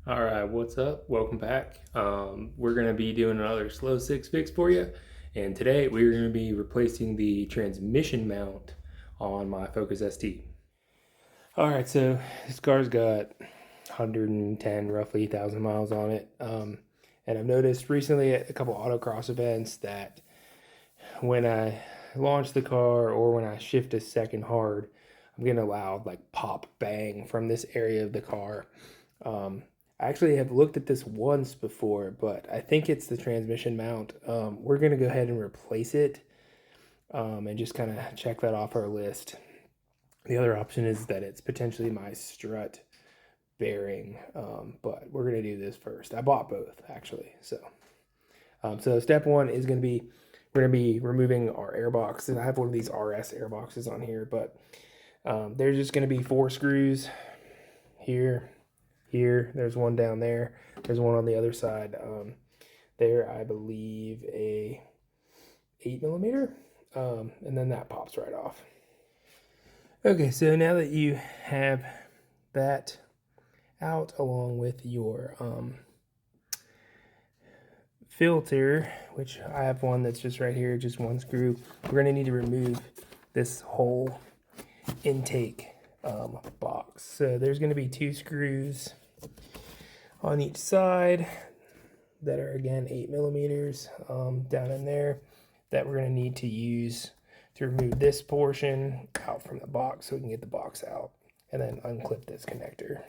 All right, what's up? Welcome back. We're going to be doing another slow six fix for you. And today we're going to be replacing the transmission mount on my Focus ST. All right, so this car's got 110, roughly 1,000 miles on it. And I've noticed recently at a couple autocross events that when I launch the car or when I shift a second hard, I'm getting a loud like pop bang from this area of the car. I actually have looked at this once before, but I think it's the transmission mount. We're going to go ahead and replace it and just kind of check that off our list. The other option is that it's potentially my strut bearing, but we're going to do this first. I bought both, actually. So step one is going to be, we're going to be removing our airbox. And I have one of these RS airboxes on here, but there's just going to be 4 screws here. There's one down there. There's one on the other side. There, I believe, a 8mm, and then that pops right off. Okay, so now that you have that out along with your filter, which I have one that's just right here, just one screw, we're going to need to remove this whole intake box. So there's going to be 2 screws on each side that are again 8mm down in there that we're going to need to use to remove this portion out from the box so we can get the box out and then unclip this connector.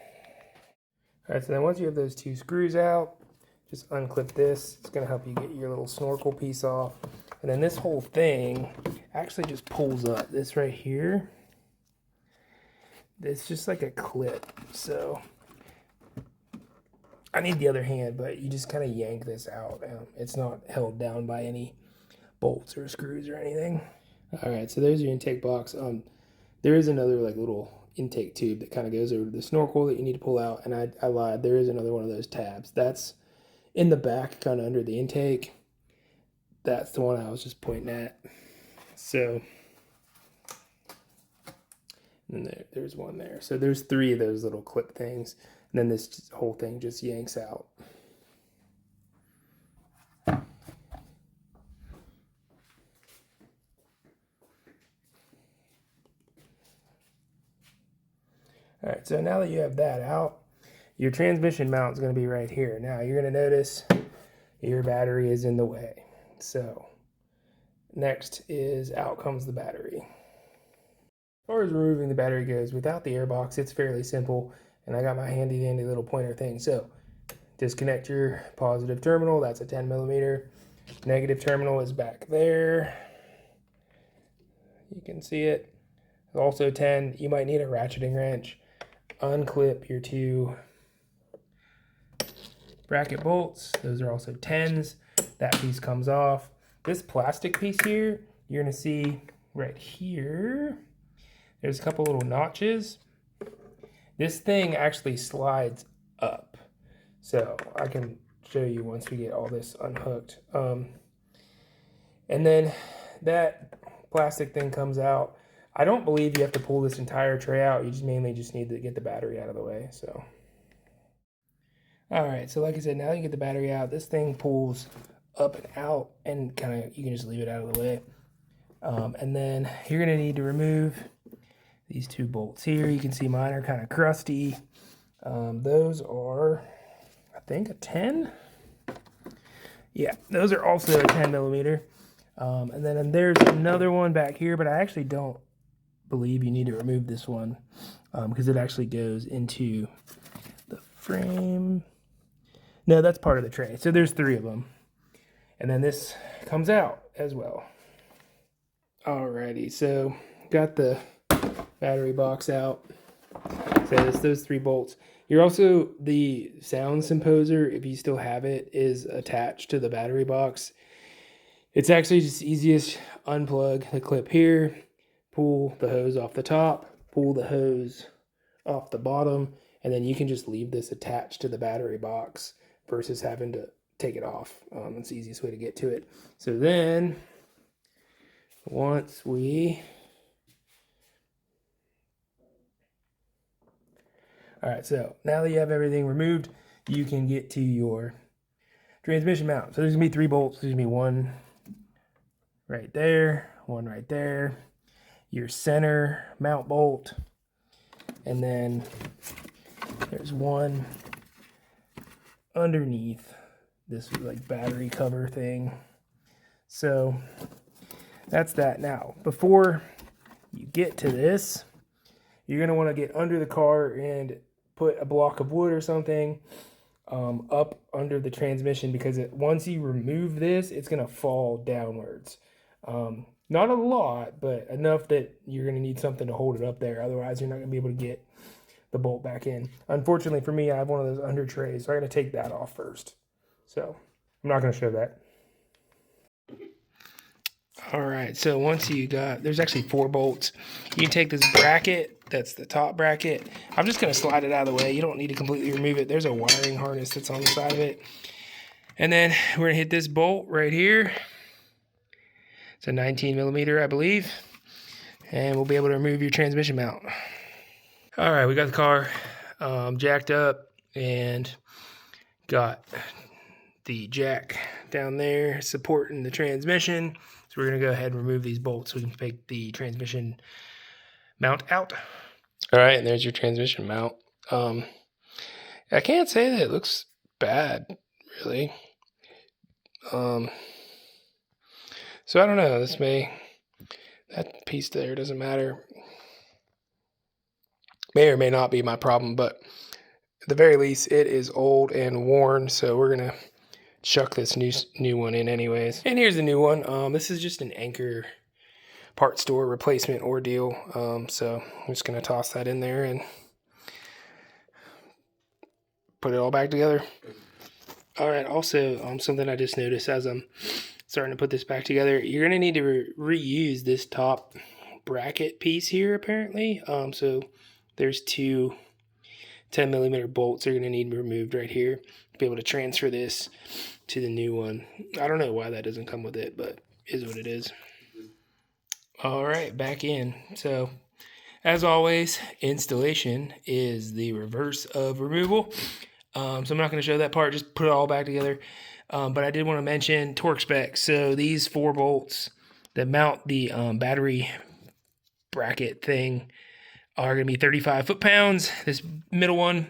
All right, so then once you have those 2 screws out, just unclip this. It's going to help you get your little snorkel piece off. And then this whole thing actually just pulls up. This right here, it's just like a clip. So I need the other hand, but you just kind of yank this out. It's not held down by any bolts or screws or anything. All right, so there's your intake box. There is another like little intake tube that kind of goes over to the snorkel that you need to pull out. And I lied, there is another one of those tabs. That's in the back, kind of under the intake. That's the one I was just pointing at. So, and then there's one there. So there's 3 of those little clip things. And then this whole thing just yanks out. All right, so now that you have that out, your transmission mount is going to be right here. Now you're going to notice your battery is in the way. So next is out comes the battery. As far as removing the battery goes, without the airbox, it's fairly simple. And I got my handy dandy little pointer thing. So disconnect your positive terminal. That's a 10mm. Negative terminal is back there. You can see it. Also 10. You might need a ratcheting wrench. Unclip your 2 bracket bolts. Those are also 10s. That piece comes off. This plastic piece here, you're going to see right here, there's a couple little notches. This thing actually slides up. So I can show you once we get all this unhooked. And then that plastic thing comes out. I don't believe you have to pull this entire tray out. You just mainly just need to get the battery out of the way. So, all right. So like I said, now you get the battery out. This thing pulls up and out, and kind of you can just leave it out of the way. And then you're gonna need to remove these 2 bolts here. You can see mine are kind of crusty. Those are, I think, a 10. Yeah, those are also a 10mm. And then there's another one back here, but I actually don't believe you need to remove this one because it actually goes into the frame. No, that's part of the tray. So there's 3 of them. And then this comes out as well. Alrighty, so got the battery box out. So it's those 3 bolts. You're also, the sound composer, if you still have it, is attached to the battery box. It's actually just easiest, unplug the clip here, pull the hose off the top, pull the hose off the bottom, and then you can just leave this attached to the battery box versus having to take it off. It's the easiest way to get to it. So then, once we All right, so now that you have everything removed, you can get to your transmission mount. So there's gonna be 3 bolts. There's gonna be one right there, one right there, your center mount bolt, and then there's one underneath this like battery cover thing. So that's that. Now, before you get to this, you're gonna want to get under the car and put a block of wood or something up under the transmission, because once you remove this, it's gonna fall downwards. Not a lot, but enough that you're gonna need something to hold it up there. Otherwise, you're not gonna be able to get the bolt back in. Unfortunately for me, I have one of those under trays, so I'm gonna take that off first. So I'm not gonna show that. All right, so once you got, there's actually 4 bolts. You can take this bracket, that's the top bracket. I'm just gonna slide it out of the way. You don't need to completely remove it. There's a wiring harness that's on the side of it. And then we're gonna hit this bolt right here. It's a 19 millimeter, I believe. And we'll be able to remove your transmission mount. All right, we got the car jacked up and got the jack down there supporting the transmission. So we're gonna go ahead and remove these bolts so we can take the transmission mount out. All right, and there's your transmission mount. I can't say that it looks bad, really. So I don't know, that piece there doesn't matter. May or may not be my problem, but at the very least, it is old and worn, so we're gonna chuck this new one in anyways. And here's the new one. This is just an Anchor part store replacement ordeal. So I'm just gonna toss that in there and put it all back together. All right, also something I just noticed as I'm starting to put this back together, you're gonna need to reuse this top bracket piece here apparently. So there's 2 10 millimeter bolts are gonna need removed right here to be able to transfer this to the new one. I don't know why that doesn't come with it, but it is what it is. All right, back in. So as always, installation is the reverse of removal. So I'm not going to show that part, just put it all back together. But I did want to mention torque specs. So these 4 bolts that mount the battery bracket thing are going to be 35 foot-pounds. This middle one,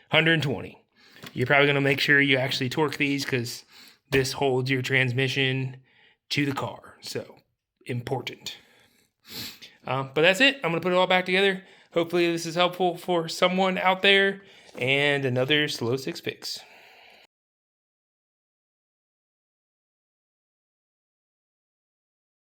120. You're probably going to make sure you actually torque these because this holds your transmission to the car. So important. But that's it. I'm going to put it all back together. Hopefully this is helpful for someone out there. And another Slow 6 fix.